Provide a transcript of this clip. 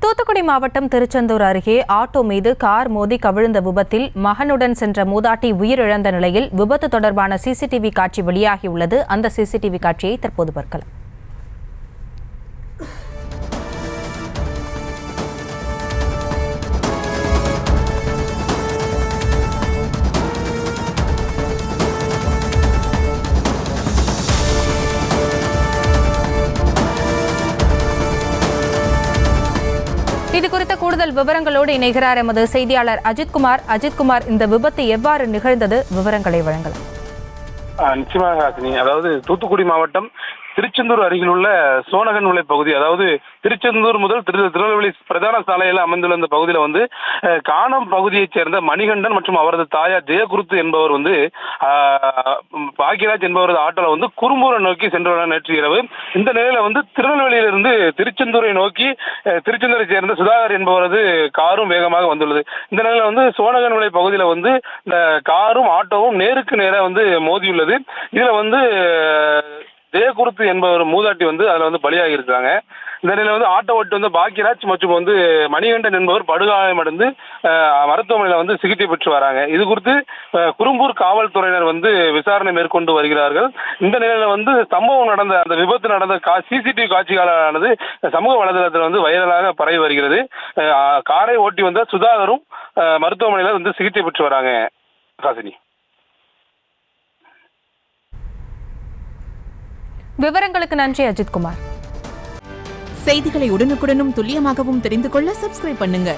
தூத்துக்குடி மாவட்டம் திருச்செந்தூர் அருகே ஆட்டோ மீது கார் மோதி கவிழ்ந்த விபத்தில் மகனுடன் சென்ற மூதாட்டி உயிரிழந்த நிலையில் விபத்து தொடர்பான சிசிடிவி காட்சி வெளியாகியுள்ளது. அந்த சிசிடிவி காட்சியை தற்போது பார்க்கலாம். இது குறித்த கூடுதல் விவரங்களோடு இணைகிறார் எமது செய்தியாளர் அஜித்குமார். அஜித்குமார், இந்த விபத்து எவ்வாறு நிகழ்ந்தது? விவரங்களை வழங்கலாம். நிச்சயமாக ஹாசினி, அதாவது தூத்துக்குடி மாவட்டம் திருச்செந்தூர் அருகில் உள்ள சோனகன்விளை பகுதி, அதாவது திருச்செந்தூர் முதல் திருநெல்வேலி பிரதான சாலையில் அமைந்துள்ள இந்த பகுதியில் காணம் பகுதியைச் சேர்ந்த மணிகண்டன் மற்றும் அவரது தாயார் ஜெயகுருத்து என்பவர் பாக்கியராஜ் என்பவரது ஆட்டோல குறும்பூரை நோக்கி சென்றவர் நேற்று இரவு. இந்த நிலையில திருநெல்வேலியிலிருந்து திருச்செந்தூரை நோக்கி திருச்செந்தூரை சேர்ந்த சுதாகர் என்பவரது காரும் வேகமாக வந்துள்ளது. இந்த நிலையில சோனகன்விளை பகுதியில இந்த காரும் ஆட்டோவும் நேருக்கு நேராக மோதியுள்ளது. இதுல ஜெயகுருத்து என்பவர் மூதாட்டி அதுல பலியாகி இருக்காங்க. இந்த நிலையில ஆட்டோ ஓட்டு பாக்கியராஜ் மற்றும் மணிகண்டன் என்பவர் படுகாயமடைந்து மருத்துவமனையில சிகிச்சை பெற்று வராங்க. இது குறித்து குறும்பூர் காவல்துறையினர் விசாரணை மேற்கொண்டு வருகிறார்கள். இந்த நிலையில சம்பவம் நடந்த அந்த விபத்து நடந்த சிசிடிவி காட்சிகளானது சமூக வலைதளத்தில் வைரலாக பரவி வருகிறது. காரை ஓட்டி வந்த சுதாகரும் மருத்துவமனையில சிகிச்சை பெற்று வராங்க. ஹாசினி, விவரங்களுக்கு நன்றி அஜித்குமார். செய்திகளை உடனுக்குடனும் துல்லியமாகவும் தெரிந்து கொள்ள சப்ஸ்கிரைப் பண்ணுங்க.